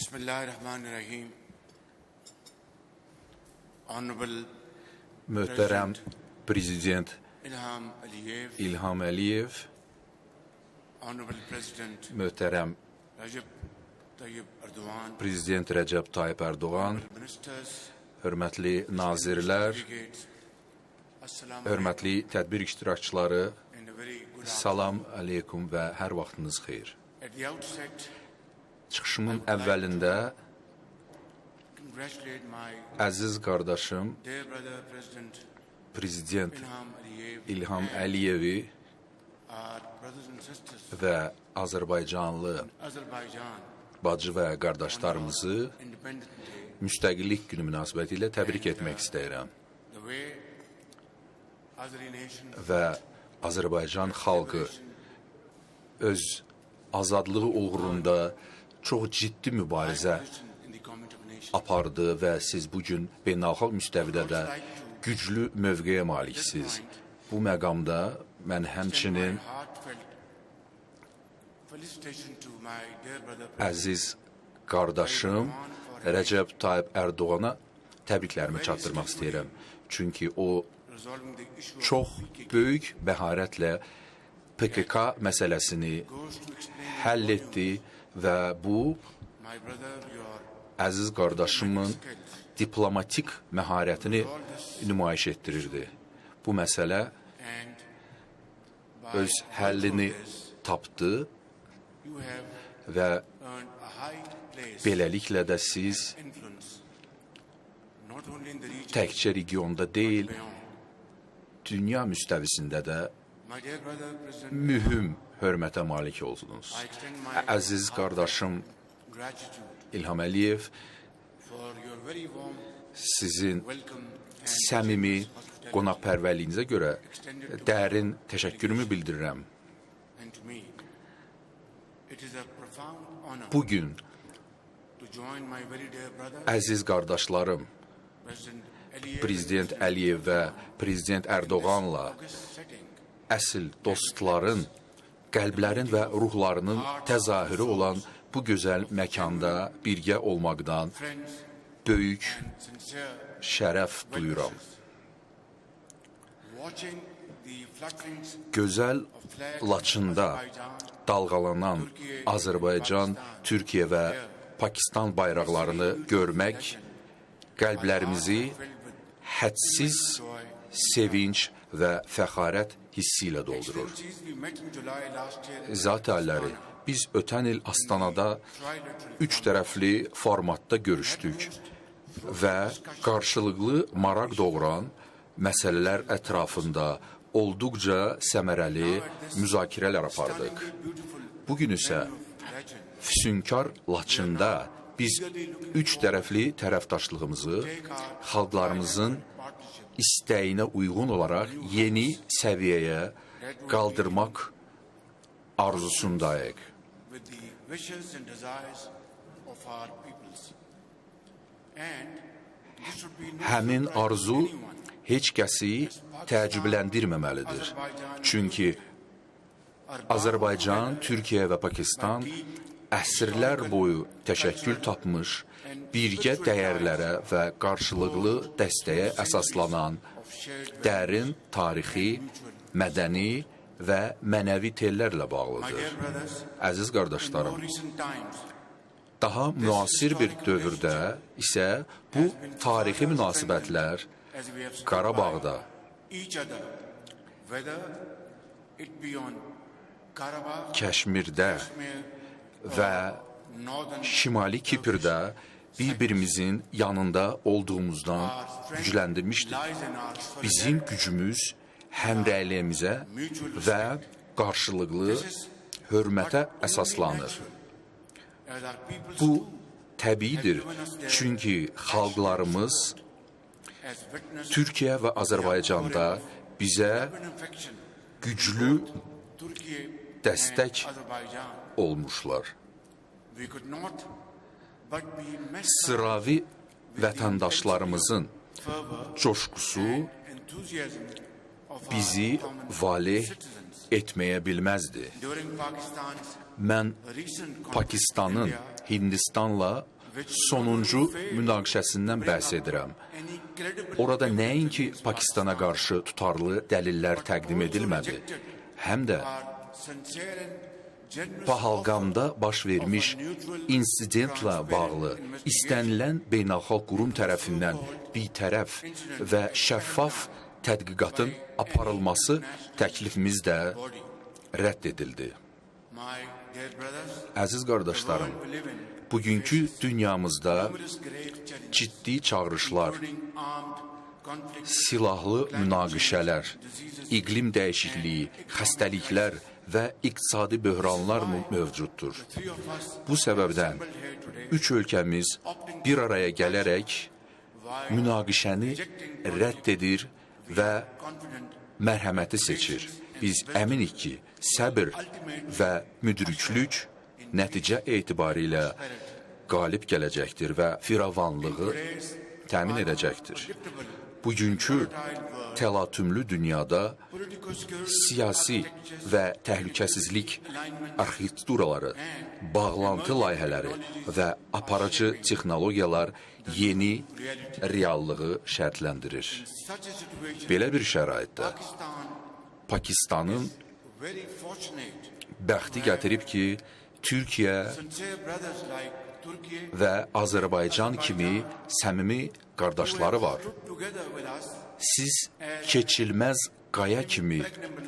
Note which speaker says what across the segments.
Speaker 1: Bismillahirrahmanirrahim. Honorable
Speaker 2: Möhtərəm Prezident
Speaker 1: İlham Aliyev,
Speaker 2: İlham Əliyev,
Speaker 1: Honorable President
Speaker 2: möhtərəm
Speaker 1: Recep Tayyip Erdogan,
Speaker 2: Prezident Rəcəb Tayyip Erdoğan,
Speaker 1: Ministers,
Speaker 2: hörmətli nazirlər,
Speaker 1: delegates, Assalamu
Speaker 2: hörmətli tədbir iştirakçıları,
Speaker 1: and a very good
Speaker 2: salam aleykum və hər vaxtınız xeyir.
Speaker 1: At the outset,
Speaker 2: Çıxışımın əvvəlində
Speaker 1: congratulate my
Speaker 2: əziz qardaşım
Speaker 1: dear brother President
Speaker 2: Prezident
Speaker 1: İlham Aliyev,
Speaker 2: İlham Əliyevi
Speaker 1: our brothers and sisters,
Speaker 2: və Azərbaycanlı
Speaker 1: Azerbaijan,
Speaker 2: bacı və qardaşlarımızı
Speaker 1: Independence Day,
Speaker 2: müstəqillik günü münasibəti ilə təbrik etmək istəyirəm
Speaker 1: the way Azeri nation
Speaker 2: və Azərbaycan xalqı öz azadlığı uğrunda çox ciddi mübarizə
Speaker 1: in the Community of Nations.
Speaker 2: apardı və siz bugün beynəlxalq müstəvidə də güclü mövqeyə maliksiniz. Bu məqamda mən həmçinin
Speaker 1: Heartfelt felicitation to my dear brother
Speaker 2: əziz qardaşım Rəcəb Tayyip Erdoğana təbriklərimi çatdırmaq istəyirəm. Çünki o
Speaker 1: resolving the issue
Speaker 2: çox böyük məharətlə PKK məsələsini
Speaker 1: goes to explain
Speaker 2: həll etdi və bu
Speaker 1: my brother your
Speaker 2: əziz qardaşımın
Speaker 1: skills.
Speaker 2: diplomatik məharətini nümayiş etdirirdi. Bu məsələ
Speaker 1: And by
Speaker 2: öz həllini tapdı
Speaker 1: you have
Speaker 2: və
Speaker 1: earned a high place
Speaker 2: beləliklə də siz
Speaker 1: influence not only in the region
Speaker 2: təkcə regionda deyil,
Speaker 1: beyond.
Speaker 2: dünya müstəvisində də
Speaker 1: My dear brother President,
Speaker 2: mühüm hörmətə malik oldunuz.
Speaker 1: I extend my
Speaker 2: Əziz qardaşım
Speaker 1: gratitude
Speaker 2: İlham Əliyev,
Speaker 1: for your very warm
Speaker 2: sizin
Speaker 1: welcome and
Speaker 2: səmimi
Speaker 1: hospitality.
Speaker 2: qonaqpərvərliyinizə görə dərin təşəkkürümü bildirirəm.
Speaker 1: And to me, it is a profound honor
Speaker 2: Bu gün
Speaker 1: to join my very dear brother,
Speaker 2: əziz qardaşlarım
Speaker 1: President Aliyev,
Speaker 2: Prezident Əliyev və Prezident Erdoğanla
Speaker 1: August setting,
Speaker 2: əsl dostların, qəlblərin və ruhlarının təzahürü olan bu gözəl məkanda birgə olmaqdan
Speaker 1: friends
Speaker 2: böyük
Speaker 1: and sincere
Speaker 2: şərəf duyuram.
Speaker 1: watching the flutterings
Speaker 2: Gözəl
Speaker 1: of flags
Speaker 2: Laçında
Speaker 1: of Azerbaijan,
Speaker 2: dalğalanan Azərbaycan, Türkiyə və Pakistan bayraqlarını görmək qəlblərimizi hədsiz
Speaker 1: joy.
Speaker 2: sevinç və fəxarət hissi ilə doldurur.
Speaker 1: Since we met in July last year,
Speaker 2: Zat-əlləri, biz ötən il Astanada
Speaker 1: trilateral
Speaker 2: 3 tərəfli formatda görüşdük və qarşılıqlı maraq doğuran məsələlər ətrafında olduqca səmərəli müzakirələr apardıq.
Speaker 1: beautiful
Speaker 2: Bugün isə
Speaker 1: legend.
Speaker 2: füsunkar Laçında biz 3 tərəfli tərəfdaşlığımızı xalqlarımızın
Speaker 1: Partnership
Speaker 2: istəyinə uyğun olaraq yeni səviyyəyə qaldırmaq arzusundayıq.
Speaker 1: with the wishes and desires of our peoples. And this should be no
Speaker 2: Həmin
Speaker 1: surprise to
Speaker 2: arzu
Speaker 1: anyone.
Speaker 2: heç kəsi təəccübləndirməməlidir. Çünki Azərbaycan, Türkiyə və Pakistan əsrlər boyu təşəkkül tapmış, birgə dəyərlərə və qarşılıqlı dəstəyə əsaslanan dərin tarixi, mədəni və mənəvi tellərlə
Speaker 1: My
Speaker 2: bağlıdır.
Speaker 1: dear brothers,
Speaker 2: Əziz
Speaker 1: in
Speaker 2: qardaşlarım,
Speaker 1: more recent times,
Speaker 2: daha müasir bir dövrdə isə bu tarixi münasibətlər
Speaker 1: as we have stood
Speaker 2: Qarabağda,
Speaker 1: by each other, whether it be on Karabakh,
Speaker 2: Kəşmirdə
Speaker 1: Kashmir,
Speaker 2: və
Speaker 1: northern
Speaker 2: Şimali Kiprdə bir-birimizin yanında olduğumuzdan gücləndirmişdir.
Speaker 1: lies in our solidarity.
Speaker 2: Bizim gücümüz həmrəyliyimizə və qarşılıqlı hörmətə əsaslanır.
Speaker 1: As our peoples
Speaker 2: Bu
Speaker 1: too
Speaker 2: təbiidir, çünki xalqlarımız
Speaker 1: as witness
Speaker 2: Türkiyə və Azərbaycanda bizə
Speaker 1: an infection,
Speaker 2: güclü
Speaker 1: Turkey
Speaker 2: dəstək
Speaker 1: and Azerbaijan.
Speaker 2: olmuşlar.
Speaker 1: We could not but be mesmerized
Speaker 2: Sıravi vətəndaşlarımızın
Speaker 1: fervor
Speaker 2: coşqusu
Speaker 1: enthusiasm
Speaker 2: bizi valeh etməyə bilməzdi.
Speaker 1: During Pakistan's
Speaker 2: Mən
Speaker 1: recent conflict
Speaker 2: Pakistanın
Speaker 1: in India,
Speaker 2: Hindistanla sonuncu münaqişəsindən bəhs edirəm.
Speaker 1: any credible
Speaker 2: Orada nəinki Pakistana qarşı tutarlı dəlillər təqdim edilmədi, həm də
Speaker 1: are sincere and generous
Speaker 2: Pahalqamda baş vermiş insidentlə bağlı istənilən beynəlxalq qurum tərəfindən bitərəf və şəffaf tədqiqatın aparılması təklifimiz də rədd edildi.
Speaker 1: my dear brothers,
Speaker 2: Əziz qardaşlarım,
Speaker 1: we live in
Speaker 2: bugünkü dünyamızda
Speaker 1: numerous grave challenges,
Speaker 2: ciddi çağırışlar,
Speaker 1: including armed conflicts,
Speaker 2: silahlı münaqişələr, iqlim dəyişikliyi, xəstəliklər və iqtisadi böhranlar mövcuddur.
Speaker 1: three of us
Speaker 2: Bu səbəbdən
Speaker 1: here today,
Speaker 2: üç ölkəmiz bir araya gələrək münaqişəni rədd edir və
Speaker 1: confident
Speaker 2: mərhəməti seçir. Biz əminik ki, səbr və müdriklük nəticə etibarilə qalib gələcəkdir və firavanlığı təmin edəcəkdir. Bugünkü təlatümlü dünyada siyasi və təhlükəsizlik arxitekturaları, bağlantı layihələri və aparıcı texnologiyalar yeni reallığı şərtləndirir.
Speaker 1: such a situation.
Speaker 2: Belə bir şəraitdə
Speaker 1: Pakistan
Speaker 2: Pakistanın
Speaker 1: very fortunate.
Speaker 2: bəxti gətirib ki, Türkiyə
Speaker 1: Sincere brothers like Turkey
Speaker 2: və Azərbaycan kimi səmimi qardaşları var.
Speaker 1: stood together with us,
Speaker 2: Siz keçilməz qaya kimi
Speaker 1: impregnable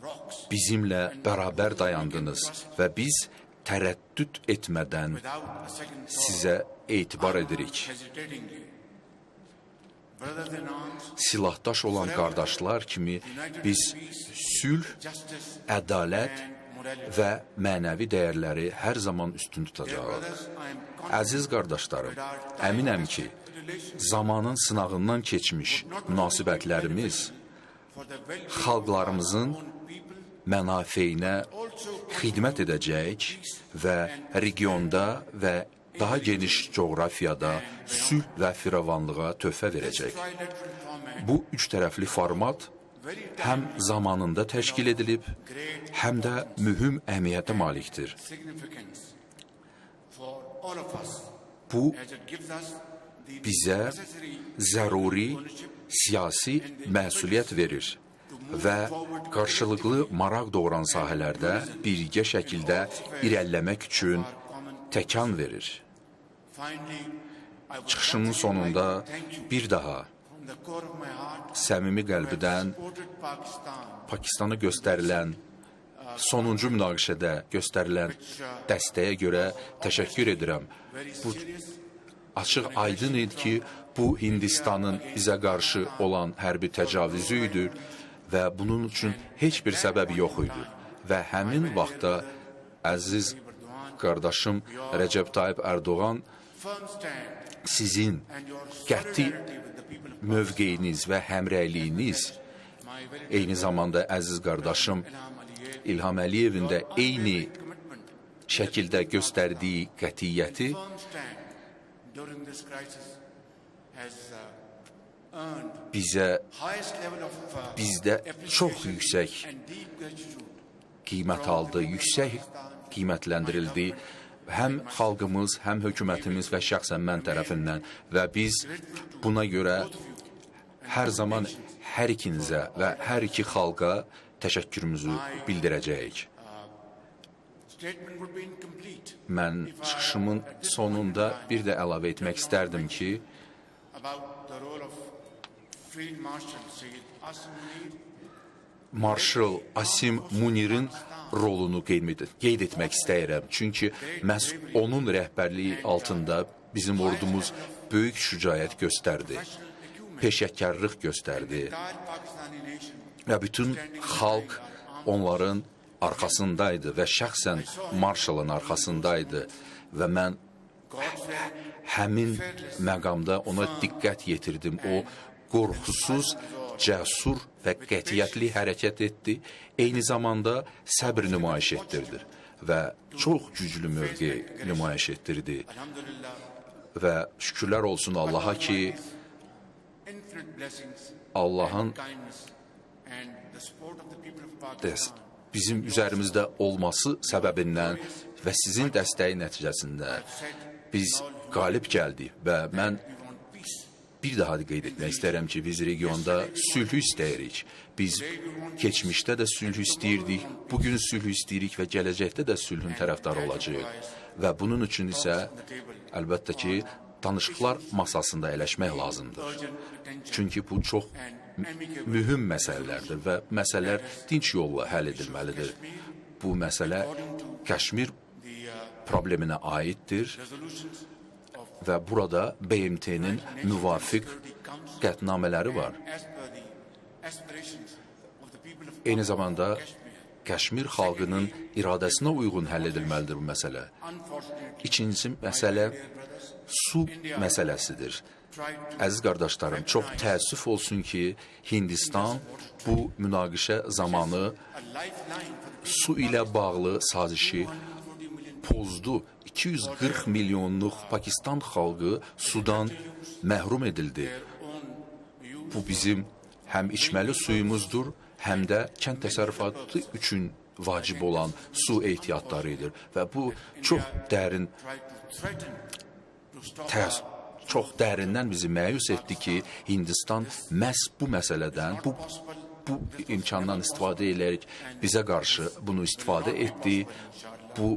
Speaker 1: rocks,
Speaker 2: bizimlə bərabər dayandınız və biz tərəddüd etmədən
Speaker 1: without a second thought,
Speaker 2: sizə etibar edirik.
Speaker 1: hesitatingly. Brothers in arms,
Speaker 2: Silahdaş olan qardaşlar kimi biz sülh,
Speaker 1: justice,
Speaker 2: ədalət
Speaker 1: and morality.
Speaker 2: və mənəvi dəyərləri hər zaman üstün tutacağıq.
Speaker 1: Brothers, I am confident
Speaker 2: Əziz qardaşlarım, əminəm ki, zamanın sınağından keçmiş münasibətlərimiz
Speaker 1: for the well
Speaker 2: xalqlarımızın
Speaker 1: people,
Speaker 2: mənafeyinə xidmət edəcək və regionda və daha geniş coğrafiyada sülh və firavanlığa töhfə verəcək.
Speaker 1: trilateral format,
Speaker 2: Bu üç tərəfli format həm zamanında təşkil edilib, həm də mühüm əhəmiyyətə malikdir.
Speaker 1: significance for all of us,
Speaker 2: Bu
Speaker 1: as it gives us the
Speaker 2: bizə
Speaker 1: necessary
Speaker 2: zəruri siyasi məsuliyyət verir və qarşılıqlı maraq doğuran sahələrdə birgə şəkildə irəliləmək üçün təkan verir.
Speaker 1: finally, I would
Speaker 2: Çıxışımın sonunda bir daha
Speaker 1: from the core of my heart
Speaker 2: səmimi qəlbdən
Speaker 1: supported Pakistan
Speaker 2: Pakistana göstərilən sonuncu münaqişədə göstərilən dəstəyə görə təşəkkür edirəm. Bu açıq aydın idi ki, bu Hindistanın bizə qarşı olan hərbi təcavüzü idi və bunun üçün heç bir səbəb yox idi. Və həmin vaxtda əziz qardaşım Rəcəb Tayyip Ərdoğan
Speaker 1: firm stand
Speaker 2: sizin
Speaker 1: and your
Speaker 2: qəti
Speaker 1: solidarity with the people of
Speaker 2: mövqeyiniz və həmrəyliyiniz
Speaker 1: my very
Speaker 2: eyni zamanda əziz qardaşım
Speaker 1: Ilham
Speaker 2: İlham
Speaker 1: Aliyev
Speaker 2: Əliyevin də eyni
Speaker 1: commitment
Speaker 2: şəkildə göstərdiyi qətiyyəti
Speaker 1: firm stand during this crisis has earned
Speaker 2: bizə
Speaker 1: highest level of
Speaker 2: bizdə çox
Speaker 1: appreciation
Speaker 2: yüksək
Speaker 1: and deep gratitude
Speaker 2: qiymət aldı, yüksək qiymətləndirildi həm xalqımız, həm hökumətimiz və şəxsən mən tərəfindən və biz buna görə hər zaman hər ikinizə və hər iki xalqa təşəkkürümüzü bildirəcəyik.
Speaker 1: statement would be incomplete
Speaker 2: Mən çıxışımın sonunda bir də əlavə etmək istərdim ki,
Speaker 1: about the role of Field Marshal Sayyid Asim Munir
Speaker 2: Marshal Asim Munirin rolunu qeyd etmək istəyirəm. Çünki məhz onun rəhbərliyi altında bizim ordumuz böyük şücaət göstərdi, peşəkarlıq göstərdi
Speaker 1: entire Pakistani nation
Speaker 2: və bütün xalq onların arxasındaydı və şəxsən Marshallın arxasındaydı və mən həmin məqamda ona diqqət yetirdim. O qorxusuz, cəsur və qətiyyətli hərəkət etdi, eyni zamanda səbr nümayiş etdirdi və çox güclü mövqe nümayiş etdirdi.
Speaker 1: Alhamdulillah
Speaker 2: Və şükürlər olsun Allaha ki,
Speaker 1: infinite blessings
Speaker 2: Allahın
Speaker 1: kindness and the support of the people of
Speaker 2: Des-
Speaker 1: Pakistan.
Speaker 2: bizim üzərimizdə olması səbəbindən və sizin dəstəyi nəticəsində biz qalib gəldik və mən
Speaker 1: We want peace.
Speaker 2: bir daha da qeyd etmək istəyirəm ki, biz regionda sülhü istəyirik. Biz keçmişdə də sülhü istəyirdik, bugün sülhü istəyirik və gələcəkdə də sülhün tərəfdarı olacağıq. Və bunun üçün isə əlbəttə ki, danışıqlar masasında əyləşmək lazımdır.
Speaker 1: Urgent attention
Speaker 2: Çünki bu çox
Speaker 1: and amicable
Speaker 2: mühüm məsələlərdir və məsələlər dinç yolla həll edilməlidir. Bu məsələ Kəşmir
Speaker 1: the
Speaker 2: probleminə aiddir
Speaker 1: resolutions of
Speaker 2: və burada BMT-nin müvafiq qətnamələri var.
Speaker 1: as per the aspirations of the people of
Speaker 2: Eyni zamanda
Speaker 1: Kashmir.
Speaker 2: Kəşmir xalqının iradəsinə uyğun həll edilməlidir bu məsələ.
Speaker 1: Unfortunately,
Speaker 2: İkinci məsələ su məsələsidir. Əziz qardaşlarım, çox təəssüf olsun ki, Hindistan bu münaqişə zamanı
Speaker 1: a lifeline for the
Speaker 2: su ilə bağlı sazişi pozdu. 240 milyonluq Pakistan xalqı sudan məhrum edildi. Bu bizim həm içməli suyumuzdur, həm də kənd təsərrüfatı üçün vacib olan su ehtiyatlarıdır və bu çox dərin
Speaker 1: tried to threaten to stop
Speaker 2: çox dərindən bizi məyus etdi ki, Hindistan məhz bu məsələdən, bu imkandan istifadə edərək bizə qarşı bunu istifadə etdi. Bu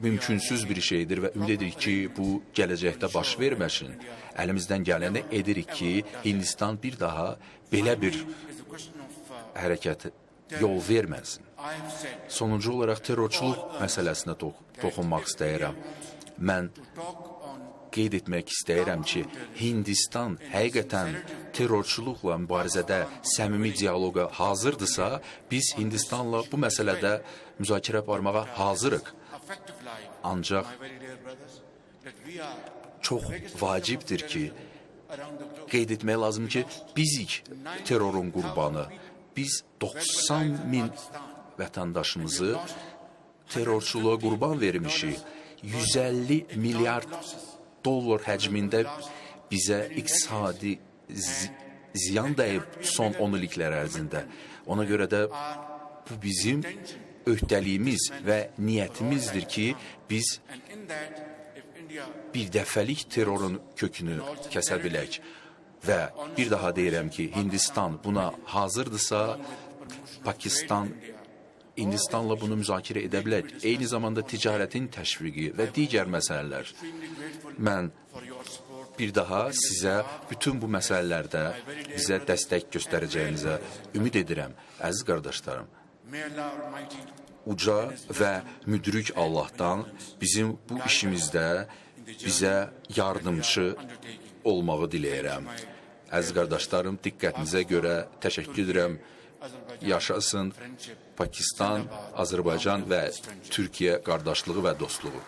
Speaker 2: mümkünsüz bir şeydir və ümid edirik ki, bu gələcəkdə baş verməsin. Əlimizdən gələni edirik ki, Hindistan bir daha belə bir
Speaker 1: is the question of
Speaker 2: hərəkət yol verməsin.
Speaker 1: I have said
Speaker 2: Sonuncu olaraq terrorçuluq məsələsinə toxunmaq istəyirəm. Mən
Speaker 1: talk on
Speaker 2: qeyd etmək istəyirəm ki, Hindistan həqiqətən terrorçuluqla mübarizədə səmimi dialoqa hazırdırsa, biz Hindistanla bu məsələdə müzakirə aparmağa hazırıq.
Speaker 1: effective life.
Speaker 2: Ancaq
Speaker 1: My very dear brothers, that we are
Speaker 2: çox vacibdir ki,
Speaker 1: around the globe.
Speaker 2: qeyd etmək lazım ki, bizik terrorun qurbanı. Biz 90 min vətəndaşımızı terrorçuluğa qurban vermişik. 150 milyard dollar həcmində bizə iqtisadi ziyan dəyib son 10 illiklər ərzində. Ona görə də bu bizim öhdəliyimiz və niyyətimizdir ki, biz
Speaker 1: And in that, if India
Speaker 2: bir dəfəlik terrorun kökünü kəsə bilək. Və bir daha deyirəm ki, Hindistan buna hazırdırsa, Pakistan Hindistanla bunu müzakirə edə bilər. Eyni zamanda ticarətin təşviqi və digər məsələlər. Mən
Speaker 1: for your support,
Speaker 2: bir daha sizə bütün bu məsələlərdə bizə dəstək göstərəcəyinizə ümid edirəm. Əziz qardaşlarım,
Speaker 1: may Allah Almighty
Speaker 2: uca və müdrik Allahdan bizim bu işimizdə bizə yardımcı olmağı diləyirəm. Əziz qardaşlarım, diqqətinizə görə təşəkkür edirəm. Yaşasın Pakistan, Azərbaycan və Türkiyə qardaşlığı və dostluğu.